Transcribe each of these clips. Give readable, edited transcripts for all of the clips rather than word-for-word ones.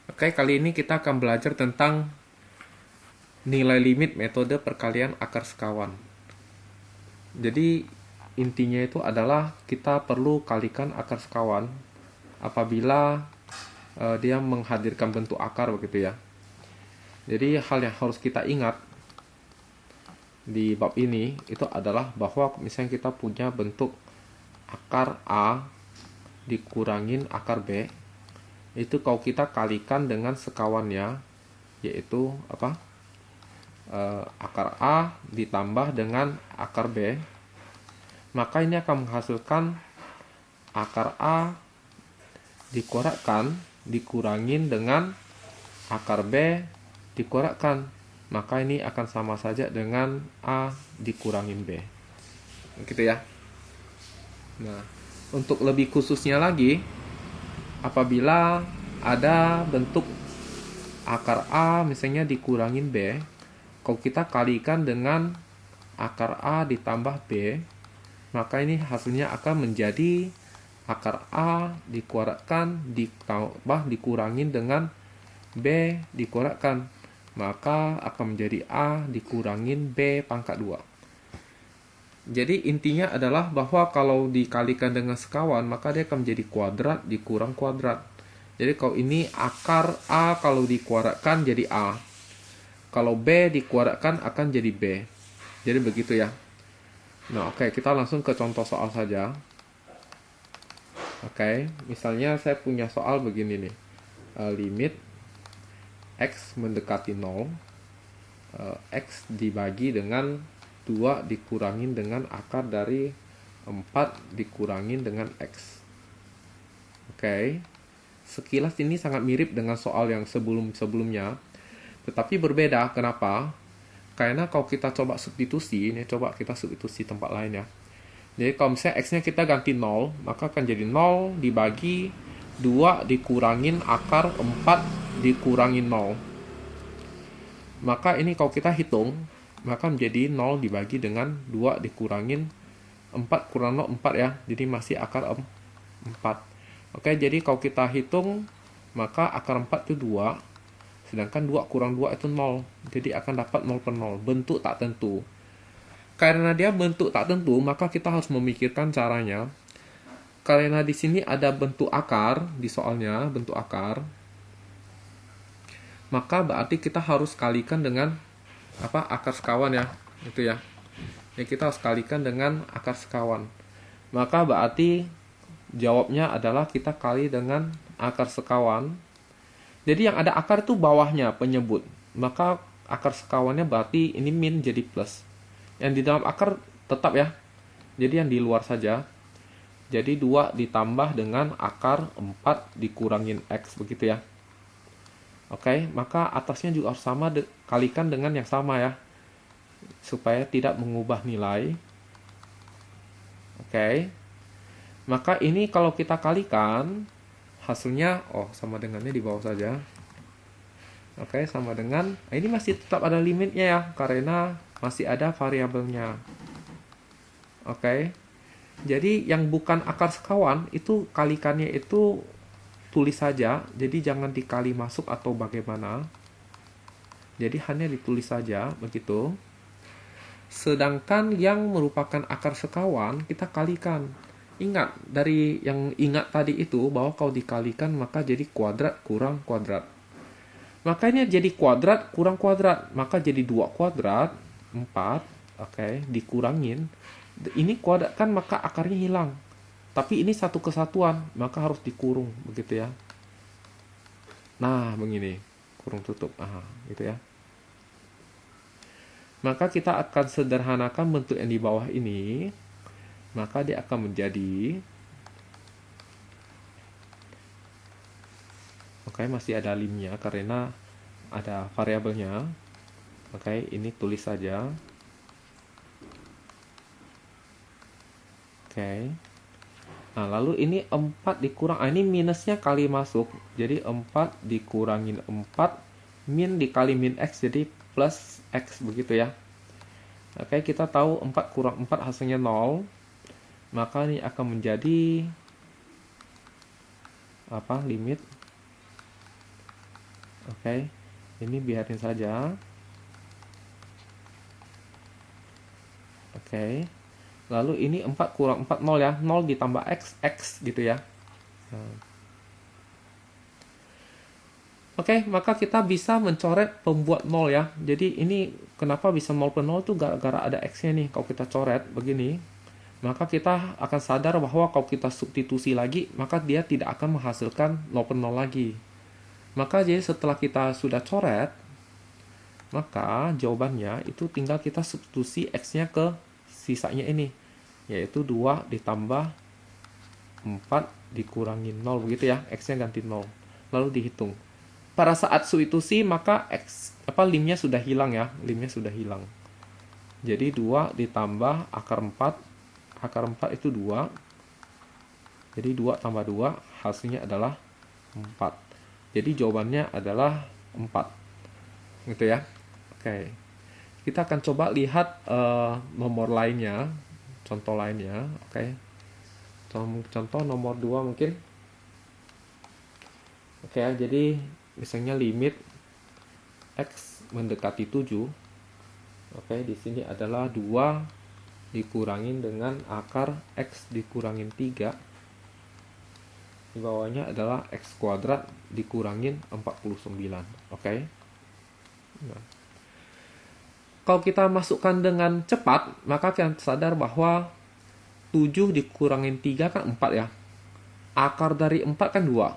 Oke, kali ini kita akan belajar tentang nilai limit metode perkalian akar sekawan. Jadi intinya itu adalah kita perlu kalikan akar sekawan apabila dia menghadirkan bentuk akar begitu ya. Jadi hal yang harus kita ingat di bab ini itu adalah bahwa misalnya kita punya bentuk akar A dikurangin akar B, itu kalau kita kalikan dengan sekawannya, yaitu akar A ditambah dengan akar B, maka ini akan menghasilkan akar A dikurangi dikurangin dengan akar B dikurangi, maka ini akan sama saja dengan A dikurangin B, gitu ya. Nah, untuk lebih khususnya lagi, apabila ada bentuk akar A misalnya dikurangin B, kalau kita kalikan dengan akar A ditambah B, maka ini hasilnya akan menjadi akar A dikurangi ditambah dikurangin dengan B dikurangi, maka akan menjadi A dikurangin B pangkat 2. Jadi intinya adalah bahwa kalau dikalikan dengan sekawan, maka dia akan menjadi kuadrat dikurang kuadrat. Jadi kalau ini akar A kalau dikuadratkan jadi A, kalau B dikuadratkan akan jadi B. Jadi begitu ya. Nah, oke, kita langsung ke contoh soal saja. Oke, misalnya saya punya soal begini nih. Limit X mendekati 0, X dibagi dengan 2 dikurangin dengan akar dari 4 dikurangin dengan X. Oke, sekilas ini sangat mirip dengan soal yang sebelumnya, tetapi berbeda. Kenapa? Karena kalau kita coba substitusi, ini coba kita substitusi tempat lain ya. Jadi kalau misalnya X-nya kita ganti 0, maka akan jadi 0 dibagi 2 dikurangin akar 4 dikurangin 0. Maka ini kalau kita hitung, maka menjadi 0 dibagi dengan 2 dikurangin 4 kurang 0, 4 ya. Jadi masih akar 4. Oke, jadi kalau kita hitung, maka akar 4 itu 2. Sedangkan 2 kurang 2 itu 0. Jadi akan dapat 0 per 0. Bentuk tak tentu. Karena dia bentuk tak tentu, maka kita harus memikirkan caranya. Karena di sini ada bentuk akar, di soalnya bentuk akar, maka berarti kita harus kalikan dengan akar sekawan ya. Itu ya. Jadi kita harus kalikan dengan akar sekawan. Maka berarti jawabnya adalah kita kali dengan akar sekawan. Jadi yang ada akar itu bawahnya penyebut. Maka akar sekawannya berarti ini min jadi plus. Yang di dalam akar tetap ya. Jadi yang di luar saja. Jadi 2 ditambah dengan akar 4 dikurangin X begitu ya. Oke, maka atasnya juga harus sama kalikan dengan yang sama ya. Supaya tidak mengubah nilai. Oke. Maka ini kalau kita kalikan, hasilnya sama dengannya di bawah saja. Oke, sama dengan ini masih tetap ada limitnya ya, karena masih ada variabelnya. Oke. Jadi yang bukan akar sekawan itu kalikannya itu tulis saja. Jadi jangan dikali masuk atau bagaimana. Jadi hanya ditulis saja begitu. Sedangkan yang merupakan akar sekawan kita kalikan. Ingat, dari yang ingat tadi itu bahwa kalau dikalikan maka jadi kuadrat kurang kuadrat. Makanya jadi kuadrat kurang kuadrat, maka jadi 2 kuadrat 4, dikurangin. Ini kuadrat kan maka akarnya hilang. Tapi ini satu kesatuan, maka harus dikurung begitu ya. Nah, begini, kurung tutup. Gitu ya. Maka kita akan sederhanakan bentuk yang di bawah ini. Maka dia akan menjadi masih ada limnya karena ada variabelnya. Ini tulis saja. Nah, lalu ini 4 dikurang, ini minusnya kali masuk. Jadi 4 dikurangin 4 min dikali min X jadi plus X begitu ya. Kita tahu 4 kurang 4 hasilnya 0. Maka ini akan menjadi limit Oke, ini biarin saja. Oke, lalu ini 4 kurang 4, 0 ya, 0 ditambah X, X gitu ya. Nah. Oke, maka kita bisa mencoret pembuat 0 ya. Jadi ini kenapa bisa 0 per 0 itu gara-gara ada X-nya nih. Kalau kita coret begini, maka kita akan sadar bahwa kalau kita substitusi lagi, maka dia tidak akan menghasilkan 0 per 0 lagi. Maka jadi setelah kita sudah coret, maka jawabannya itu tinggal kita substitusi X-nya ke sisanya ini, yaitu 2 ditambah 4 dikurangin 0 begitu ya, X-nya ganti 0. Lalu dihitung. Pada saat substitusi maka limnya sudah hilang ya, limnya sudah hilang. Jadi 2 ditambah akar 4 itu 2. Jadi 2 tambah 2 hasilnya adalah 4. Jadi jawabannya adalah 4. Gitu ya. Oke. Kita akan coba lihat nomor lainnya, contoh lainnya. Oke. Contoh nomor 2 mungkin. Oke, jadi misalnya limit X mendekati 7. Oke, di sini adalah 2 dikurangin dengan akar X dikurangin 3. Di bawahnya adalah X kuadrat dikurangin 49. Oke. Nah. Kalau kita masukkan dengan cepat, maka kita sadar bahwa 7 dikurangin 3 kan 4 ya. Akar dari 4 kan 2.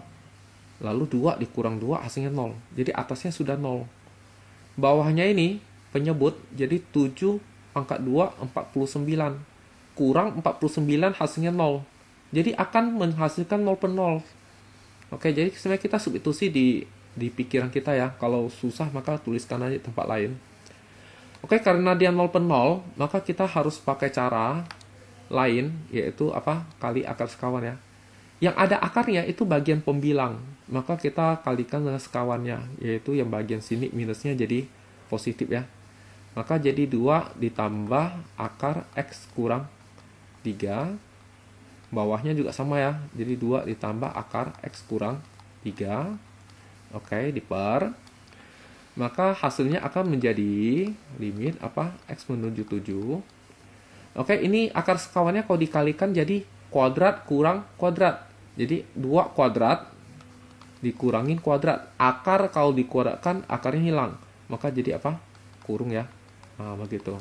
Lalu 2 dikurang 2 hasilnya 0. Jadi atasnya sudah 0. Bawahnya ini penyebut, jadi 7 pangkat 2, 49. Kurang 49 hasilnya 0. Jadi akan menghasilkan 0 per 0. Oke, jadi sebenarnya kita substitusi di pikiran kita ya. Kalau susah maka tuliskan aja tempat lain. Oke, karena dia 0 per 0, maka kita harus pakai cara lain, yaitu kali akar sekawan ya. Yang ada akarnya itu bagian pembilang, maka kita kalikan dengan sekawannya, yaitu yang bagian sini minusnya jadi positif ya. Maka jadi 2 ditambah akar X kurang 3. Bawahnya juga sama ya, jadi 2 ditambah akar X kurang 3. Oke, diper. Maka hasilnya akan menjadi limit X menuju 7. Oke, ini akar sekawannya kalau dikalikan jadi kuadrat kurang kuadrat. Jadi 2 kuadrat dikurangin kuadrat. Akar kalau dikuadratkan akarnya hilang. Maka jadi kurung ya. Nah, begitu.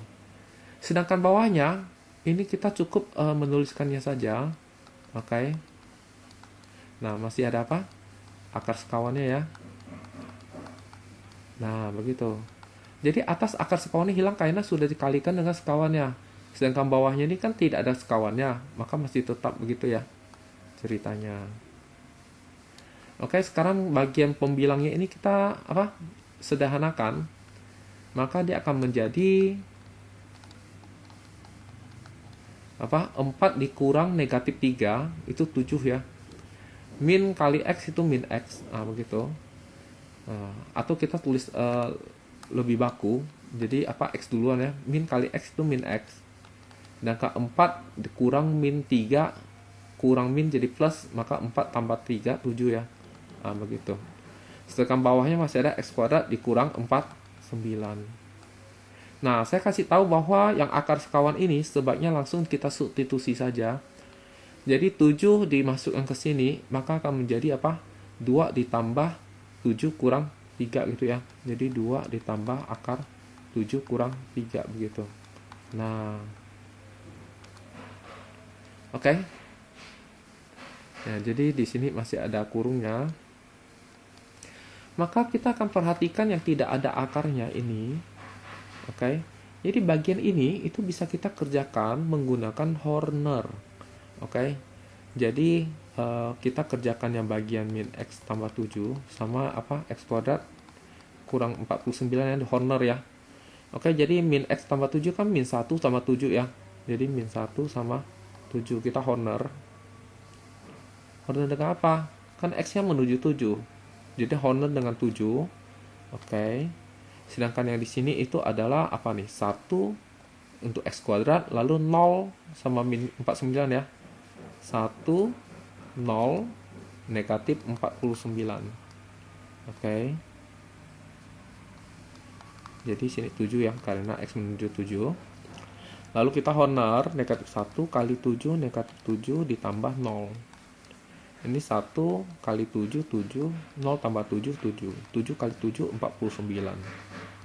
Sedangkan bawahnya ini kita cukup menuliskannya saja. Oke. Nah, masih ada akar sekawannya ya. Nah, begitu. Jadi atas akar sekawannya hilang karena sudah dikalikan dengan sekawannya. Sedangkan bawahnya ini kan tidak ada sekawannya, maka masih tetap begitu ya ceritanya. Oke, sekarang bagian pembilangnya ini kita sederhanakan. Maka dia akan menjadi 4 dikurang negatif 3 itu 7 ya. Min kali X itu min X. Nah, begitu. Atau kita tulis lebih baku. Jadi X duluan ya. Min kali X itu min X. Dan ke 4 dikurang min 3 kurang min jadi plus, maka 4 tambah 3 7 ya. Nah, begitu. Sedangkan bawahnya masih ada X kuadrat dikurang 4 9. Nah, saya kasih tahu bahwa yang akar sekawan ini sebaiknya langsung kita substitusi saja. Jadi 7 dimasukkan ke sini, maka akan menjadi 2 ditambah 7 kurang 3 gitu ya. Jadi 2 ditambah akar 7 kurang 3 begitu. Nah. Oke. Ya, jadi di sini masih ada kurungnya. Maka kita akan perhatikan yang tidak ada akarnya ini. Oke. Jadi bagian ini itu bisa kita kerjakan menggunakan Horner. Oke. Jadi kita kerjakan yang bagian min X tambah 7 sama X kuadrat kurang 49 yang Horner ya. Oke, jadi min X tambah 7 kan min 1 sama 7 ya. Jadi min 1 sama 7 kita Horner. Horner dengan apa? Kan X-nya menuju 7. Jadi Horner dengan 7. Oke. Sedangkan yang di sini itu adalah 1 untuk X kuadrat, lalu 0 sama min 49 ya. 1, 0, negatif 49. Oke. Jadi sini 7 ya, karena X menuju 7. Lalu kita honor negatif 1 kali 7 negatif 7 ditambah 0. Ini 1 kali 7, 7. 0 tambah 7, 7. 7 kali 7, 49.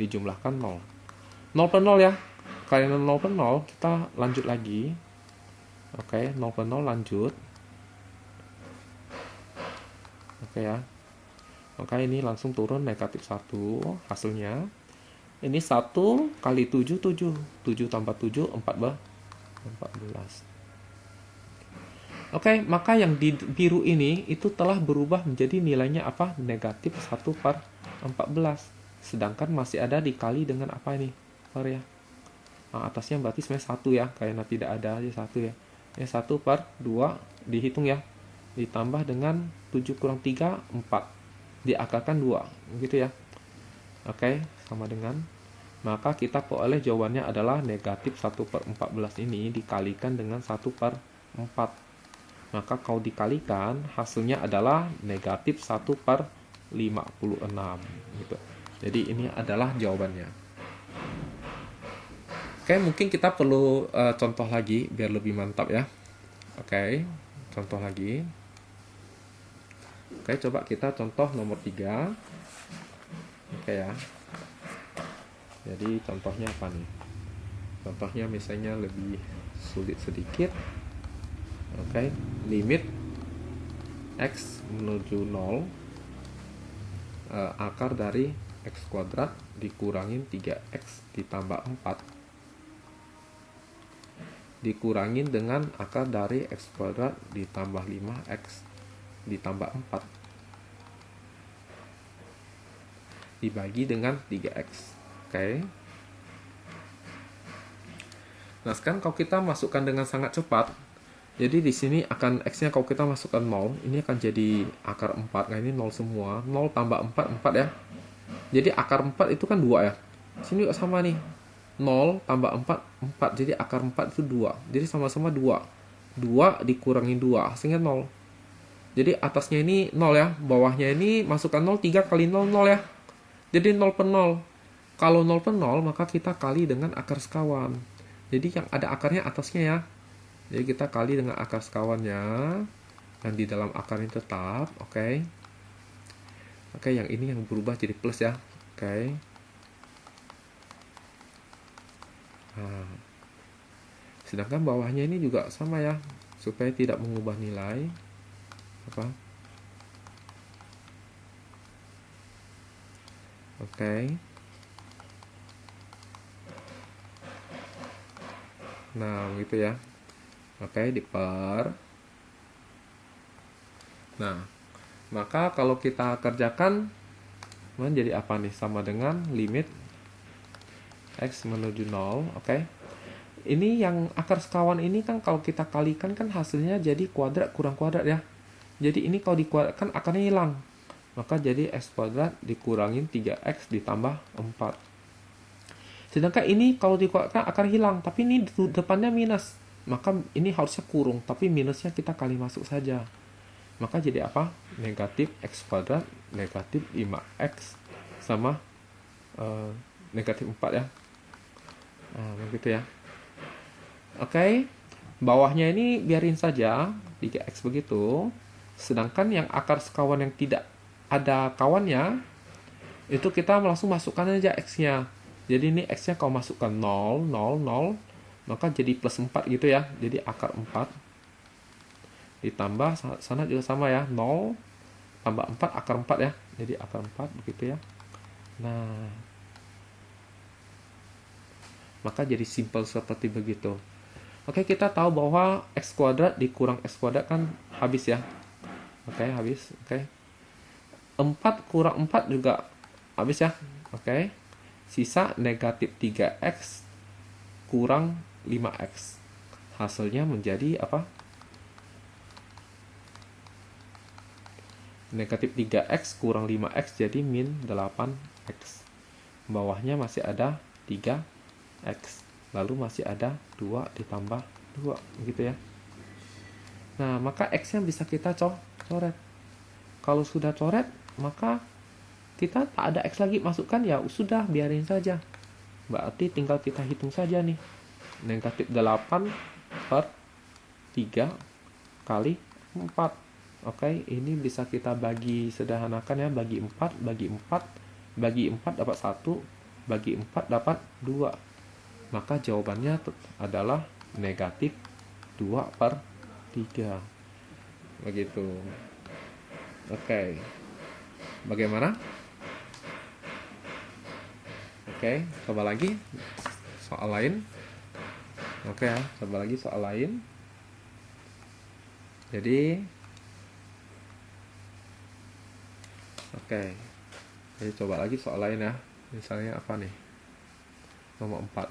Dijumlahkan 0. 0 per 0 ya. Karena 0 per 0, kita lanjut lagi. Oke, 0 per 0 lanjut. Oke ya. Maka ini langsung turun negatif 1 hasilnya. Ini 1 kali 7, 7. 7 tambah 7, 14. Oke, maka yang di biru ini itu telah berubah menjadi nilainya apa? Negatif 1 per 14. Sedangkan masih ada dikali dengan apa ini? Per ya. Nah, atasnya berarti sebenarnya 1 ya. Karena tidak ada aja 1 ya. Ini 1 per 2 dihitung ya. Ditambah dengan 7 kurang 3, 4. Diakarkan 2. Gitu ya. Oke, sama dengan. Maka kita peroleh jawabannya adalah negatif 1 per 14 ini dikalikan dengan 1 per 4. Maka kalau dikalikan hasilnya adalah negatif 1 per 56 gitu. Jadi ini adalah jawabannya. Oke, mungkin kita perlu contoh lagi biar lebih mantap ya. Oke, contoh lagi. Oke, coba kita contoh nomor 3. Oke ya. Jadi contohnya apa nih? Contohnya misalnya lebih sulit sedikit. Oke, limit X menuju 0 akar dari X kuadrat dikurangin 3X ditambah 4 dikurangin dengan akar dari X kuadrat ditambah 5X ditambah 4 dibagi dengan 3X. Oke. Nah, sekarang kalau kita masukkan dengan sangat cepat, jadi di sini akan X-nya kalau kita masukkan 0, ini akan jadi akar 4. Nah, ini 0 semua. 0 tambah 4, 4 ya. Jadi akar 4 itu kan 2 ya. Sini juga sama nih. 0 tambah 4, 4. Jadi akar 4 itu 2. Jadi sama-sama 2. 2 dikurangin 2, hasilnya 0. Jadi atasnya ini 0 ya. Bawahnya ini masukkan 0, 3 kali 0, 0 ya. Jadi 0 per 0. Kalau 0 per 0, maka kita kali dengan akar sekawan. Jadi yang ada akarnya atasnya ya. Jadi kita kali dengan akar sekawannya. Dan di dalam akar ini tetap. Oke. Oke, yang ini yang berubah jadi plus ya. Oke. Nah. Sedangkan bawahnya ini juga sama ya. Supaya tidak mengubah nilai. Apa? Oke. Nah, gitu ya. Oke, diper. Nah, maka kalau kita kerjakan menjadi apa nih? Sama dengan limit X menuju 0. Oke. Ini yang akar sekawan ini kan kalau kita kalikan kan hasilnya jadi kuadrat kurang kuadrat ya. Jadi ini kalau dikuadratkan akarnya hilang. Maka jadi X kuadrat dikurangin 3X ditambah 4. Sedangkan ini kalau dikuadratkan akar hilang, tapi ini depannya minus. Maka ini harusnya kurung, tapi minusnya kita kali masuk saja. Maka jadi apa? Negatif X kuadrat, negatif 5X sama negatif 4 ya. Nah, begitu ya. Oke. Bawahnya ini biarin saja 3X begitu. Sedangkan yang akar sekawan yang tidak ada kawannya, itu kita langsung masukkan aja X-nya. Jadi ini X-nya kalau masukkan 0, 0, 0, maka jadi plus 4 gitu ya. Jadi akar 4. Ditambah, sana juga sama ya. 0, tambah 4, akar 4 ya. Jadi akar 4 begitu ya. Nah. Maka jadi simple seperti begitu. Oke, kita tahu bahwa X kuadrat dikurang X kuadrat kan habis ya. Oke, habis. Oke. 4 kurang 4 juga habis ya. Oke. Sisa negatif 3X kurang 5X. Hasilnya menjadi apa? Negatif 3X kurang 5X jadi min 8X. Bawahnya masih ada 3X. Lalu masih ada 2 ditambah 2. Gitu ya. Nah, maka X-nya bisa kita coret. Kalau sudah coret, maka kita tak ada X lagi, masukkan ya sudah, biarin saja. Berarti tinggal kita hitung saja nih. Negatif 8 per 3 kali 4. Oke, ini bisa kita bagi sederhanakan ya, bagi 4, bagi 4, bagi 4 dapat 1, bagi 4 dapat 2. Maka jawabannya adalah negatif 2 per 3. Begitu. Oke. Bagaimana? Oke, coba lagi soal lain. Oke ya, coba lagi soal lain. Jadi jadi coba lagi soal lain ya. Misalnya apa nih? Nomor 4.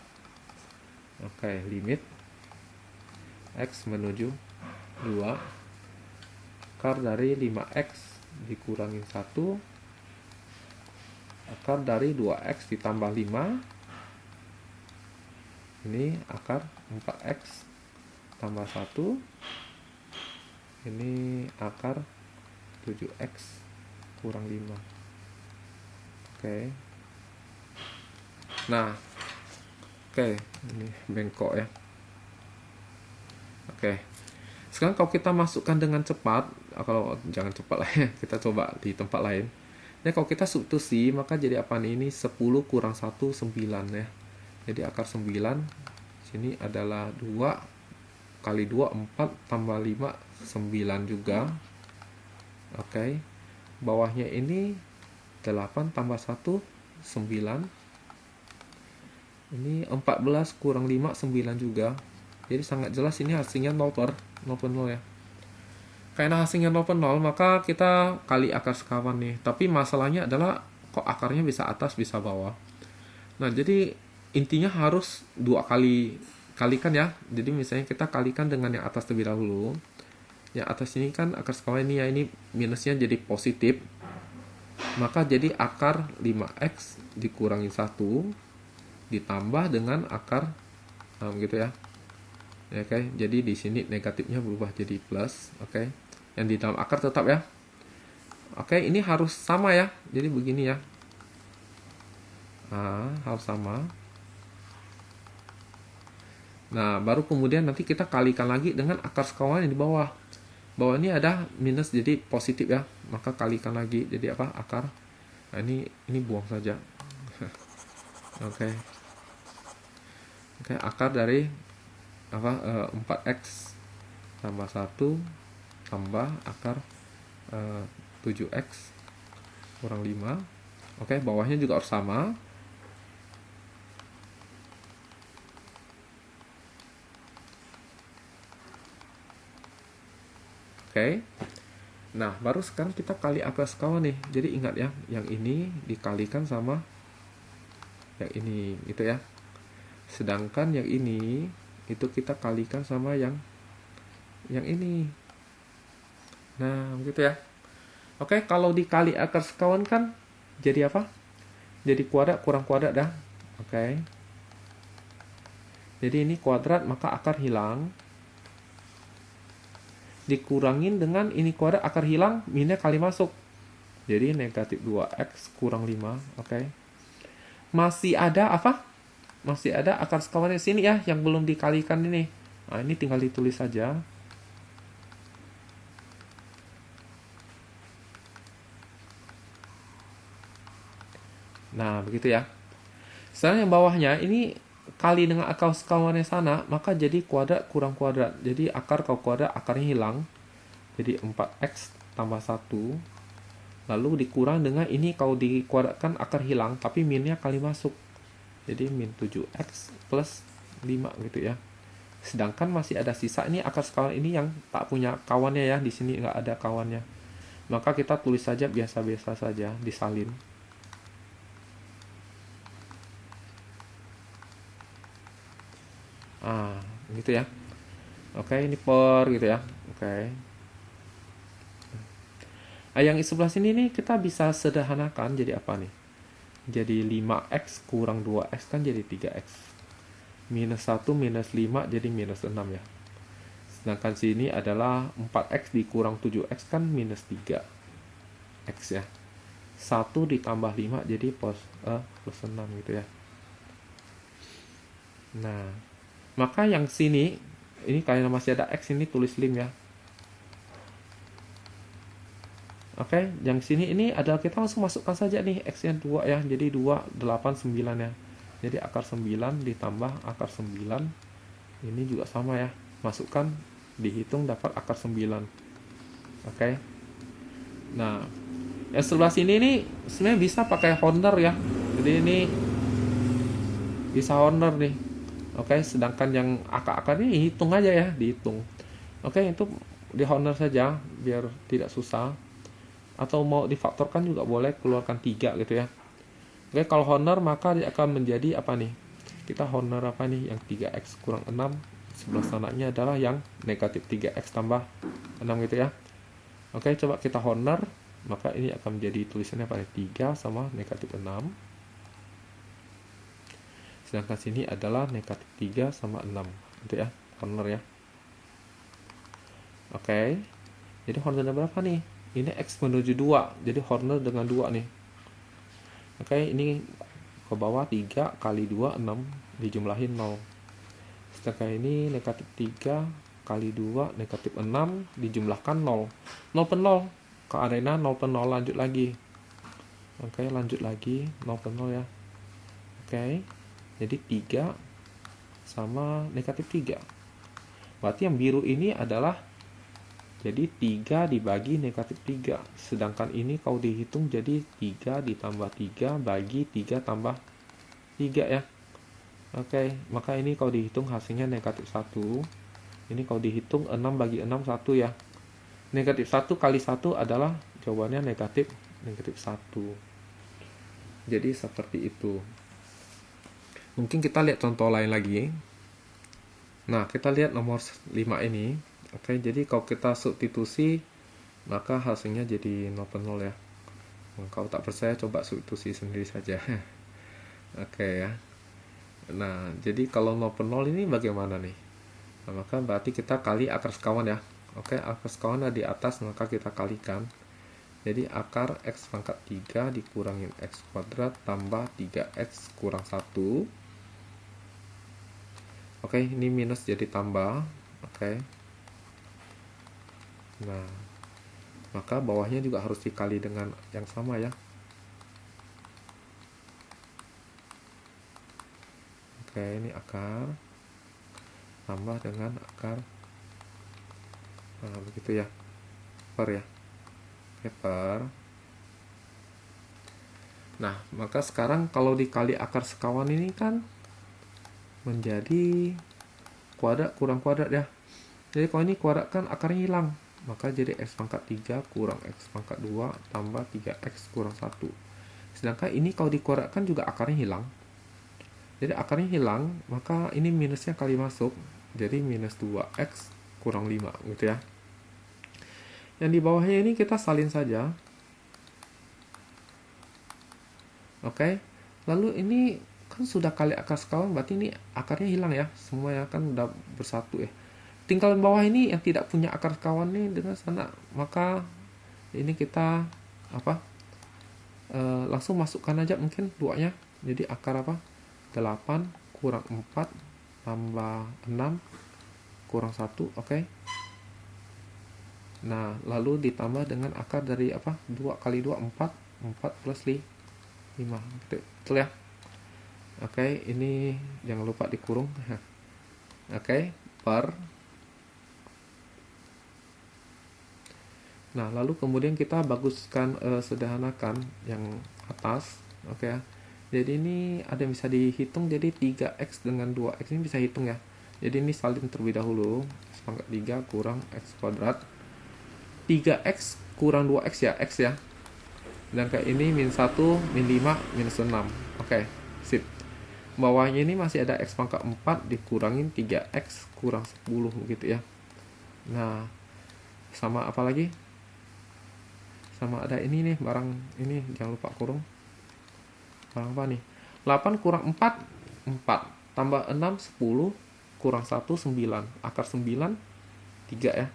Limit X menuju 2. Akar dari 5X dikurangi 1. Akar dari 2X ditambah 5. Ini akar 4X tambah 1. Ini akar 7X kurang 5. Nah, ini bengkok ya. Sekarang kalau kita masukkan dengan cepat, kalau jangan cepat lah ya, kita coba di tempat lain. Nah, kalau kita substitusi, maka jadi apa nih? Ini 10 kurang 1, 9 ya. Jadi akar 9, sini adalah 2 kali 2, 4, tambah 5, 9 juga. Bawahnya ini 8 tambah 1, 9. Ini 14 kurang 5, 9 juga. Jadi sangat jelas ini hasilnya 0 per 0 ya. Karena hasilnya 0 per 0, maka kita kali akar sekawan nih. Tapi masalahnya adalah kok akarnya bisa atas, bisa bawah. Nah, jadi intinya harus 2 kali kalikan ya. Jadi misalnya kita kalikan dengan yang atas terlebih dahulu. Yang atas ini kan akar sekawan ini ya, ini minusnya jadi positif. Maka jadi akar 5X dikurangi 1 ditambah dengan akar gitu ya. Jadi di sini negatifnya berubah jadi plus. Yang di dalam akar tetap ya. Ini harus sama ya. Jadi begini ya. Harus sama. Nah, baru kemudian nanti kita kalikan lagi dengan akar sekawan yang di bawah. Bawah ini ada minus jadi positif ya. Maka kalikan lagi jadi apa? Akar. Nah, ini buang saja. Akar dari 4X tambah 1 tambah akar 7X kurang 5. Bawahnya juga harus sama. Nah, baru sekarang kita kali akar sekawan nih. Jadi ingat ya, yang ini dikalikan sama yang ini gitu ya. Sedangkan yang ini itu kita kalikan sama yang ini. Nah, begitu ya. Kalau dikali akar sekawan kan jadi apa? Jadi kuadrat kurang kuadrat dah. Jadi ini kuadrat, maka akar hilang. Dikurangin dengan ini kuadrat, akar hilang, minusnya kali masuk. Jadi negatif 2X kurang 5. Masih ada apa? Masih ada akar sekawan di sini ya, yang belum dikalikan ini. Nah, ini tinggal ditulis saja. Nah, begitu ya. Sekarang yang bawahnya ini kali dengan akar sekawannya sana, maka jadi kuadrat kurang kuadrat. Jadi akar kalau kuadrat, akarnya hilang. Jadi 4X tambah 1. Lalu dikurang dengan ini, kalau dikuadratkan akar hilang, tapi minnya kali masuk. Jadi min 7X plus 5 gitu ya. Sedangkan masih ada sisa ini akar sekawan ini yang tak punya kawannya ya. Di sini nggak ada kawannya. Maka kita tulis saja biasa-biasa saja, disalin. Gitu ya. Ini per gitu ya. Yang di sebelah sini nih kita bisa sederhanakan jadi apa nih? Jadi 5X kurang 2X kan jadi 3X. Minus 1 minus 5 jadi minus 6 ya. Sedangkan sini adalah 4X dikurang 7X kan minus 3X ya. 1 ditambah 5 jadi plus 6 gitu ya. Nah, maka yang sini, ini karena masih ada X ini tulis lim ya. Oke, yang sini ini adalah kita langsung masukkan saja nih X-nya 2 ya. Jadi 2, 8, 9 ya. Jadi akar 9 ditambah akar 9. Ini juga sama ya. Masukkan, dihitung dapat akar 9. Oke. Nah, yang sebelah sini ini sebenarnya bisa pakai Horner ya. Jadi ini bisa Horner nih. Oke, sedangkan yang akar-akar ini hitung aja ya, dihitung. Oke, itu di Horner saja biar tidak susah. Atau mau difaktorkan juga boleh, keluarkan 3 gitu ya. Oke, kalau Horner maka dia akan menjadi apa nih? Kita Horner apa nih? Yang 3x kurang 6. Sebelah sananya adalah yang negatif 3x tambah 6 gitu ya. Oke, coba kita Horner, maka ini akan menjadi tulisannya pada 3 sama negatif 6. Sedangkan sini adalah negatif 3 sama 6 gitu ya, Horner ya. Oke, jadi Hornernya berapa nih? Ini X menuju 2, jadi Horner dengan 2 nih. Oke, ini ke bawah 3 kali 2, 6, dijumlahin 0. Sedangkan ini negatif 3 kali 2, negatif 6, dijumlahkan 0. 0 per 0, ke arena 0 per 0, lanjut lagi. Oke, lanjut lagi, 0 per 0 ya. Oke, jadi 3 sama negatif 3. Berarti yang biru ini adalah jadi 3 dibagi negatif 3. Sedangkan ini kalau dihitung jadi 3 ditambah 3 bagi 3 tambah 3 ya. Oke, maka ini kalau dihitung hasilnya negatif 1. Ini kalau dihitung 6 bagi 6 1 ya. Negatif 1 kali 1 adalah jawabannya negatif 1. Jadi seperti itu. Mungkin kita lihat contoh lain lagi. Nah, kita lihat nomor 5 ini. Oke, jadi kalau kita substitusi maka hasilnya jadi 0 per 0 ya. Kalau tak percaya coba substitusi sendiri saja. Oke ya. Nah, jadi kalau 0 per 0 ini bagaimana nih? Nah, maka berarti kita kali akar sekawan ya. Oke, akar sekawan ada di atas, maka kita kalikan. Jadi akar X pangkat 3 dikurangin X kuadrat tambah 3X kurang 1. Oke, ini minus jadi tambah. Oke. Nah, maka bawahnya juga harus dikali dengan yang sama ya. Oke, ini akar tambah dengan akar, nah begitu ya, per ya. Oke, per. Nah, maka sekarang kalau dikali akar sekawan ini kan menjadi kuadrat kurang kuadrat ya. Jadi kalau ini kuadrat kan akarnya hilang, maka jadi X pangkat 3 kurang X pangkat 2 tambah 3X kurang 1. Sedangkan ini kalau dikuadratkan juga akarnya hilang. Jadi akarnya hilang, maka ini minusnya kali masuk. Jadi minus 2X kurang 5 gitu ya. Yang di bawahnya ini kita salin saja. Oke. Lalu ini kan sudah kali akar sekawan, berarti ini akarnya hilang ya. Semuanya kan udah bersatu ya. Tinggal bawah ini yang tidak punya akar sekawan nih dengan sana, maka ini kita langsung masukkan aja mungkin 2-nya. Jadi akar 8 kurang 4 tambah 6 kurang 1. Oke. Nah, lalu ditambah dengan akar dari 2 kali 2 4 plus 5 betul ya. Oke, ini jangan lupa dikurung. Oke, per. Nah, lalu kemudian kita baguskan, sederhanakan yang atas. Oke ya. Jadi ini ada yang bisa dihitung, jadi 3X dengan 2X ini bisa hitung ya. Jadi ini salin terlebih dahulu. X pangkat 3 kurang X kuadrat. 3X kurang 2X ya, X ya. Dan kayak ini min 1, min 5, minus 6. Oke, sip. Bawahnya ini masih ada X pangkat 4 dikurangin 3X kurang 10 gitu ya. Nah, sama apa lagi? Sama ada ini nih, barang ini jangan lupa kurung. Barang apa nih? 8 kurang 4 tambah 6 10 kurang 1 9. Akar 9 3 ya.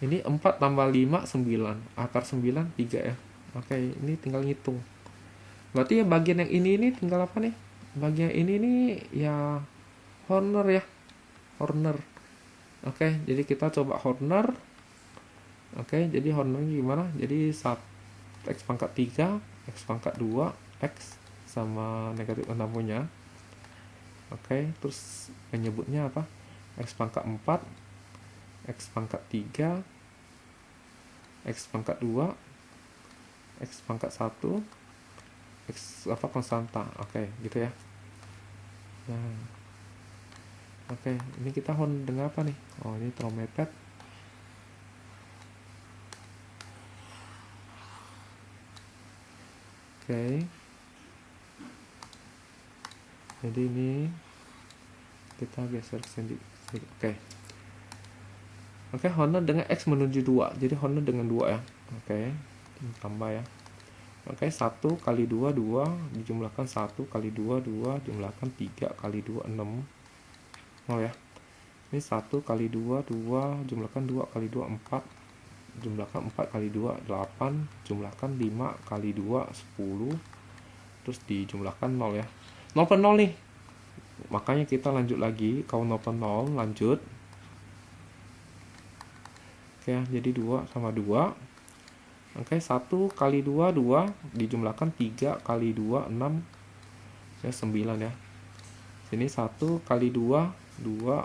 Ini 4 tambah 5 9. Akar 9 3 ya. Oke, ini tinggal ngitung. Berarti ya bagian yang ini tinggal apa nih? Bagian ini nih ya Horner ya. Horner. Oke, jadi kita coba Horner. Oke, jadi Horner gimana? Jadi X pangkat 3, X pangkat 2, X sama negatif 6 punya. Oke, terus menyebutnya apa? X pangkat 4, X pangkat 3, X pangkat 2, X pangkat 1, X apa konstanta. Oke, gitu ya. Nah, oke, ini kita Horner dengan apa nih? Oh, ini tromepet. Oke, jadi ini kita geser sendiri. Oke, Horner dengan X menuju 2. Jadi Horner dengan 2 ya. Oke, tambah ya. Oke, 1 kali 2, 2. Dijumlahkan 1 kali 2, 2. Jumlahkan 3 kali 2, 6. Oh ya. Ini 1 kali 2, 2. Jumlahkan 2 kali 2, 4. Jumlahkan 4 kali 2, 8. Jumlahkan 5 kali 2, 10. Terus dijumlahkan 0 ya. 0 per 0 nih. Makanya kita lanjut lagi. Kalau 0 per 0, lanjut. Oke, jadi 2 sama 2. Oke, 1 kali 2, 2. Dijumlahkan 3 kali 2, 6. Ya, 9 ya. Sini 1 kali 2, 2.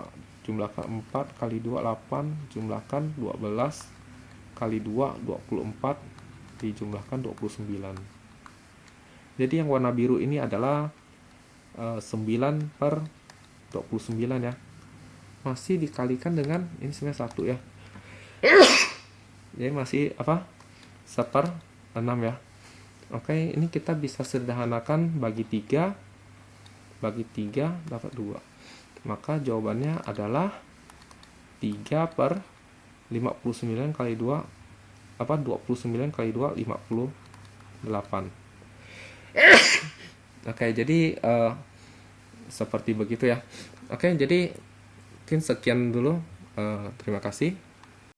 Jumlahkan 4 kali 2, 8. Jumlahkan 12 kali 2, 24. Dijumlahkan 29. Jadi yang warna biru ini adalah 9 per 29 ya. Masih dikalikan dengan ini sebenarnya 1 ya. Jadi masih apa? 1/6 ya. Oke, ini kita bisa sederhanakan bagi 3. Bagi 3 dapat 2. Maka jawabannya adalah 3 per 59 kali 2 apa 29 kali 2 58. Oke, jadi seperti begitu ya. Oke, jadi mungkin sekian dulu. Terima kasih.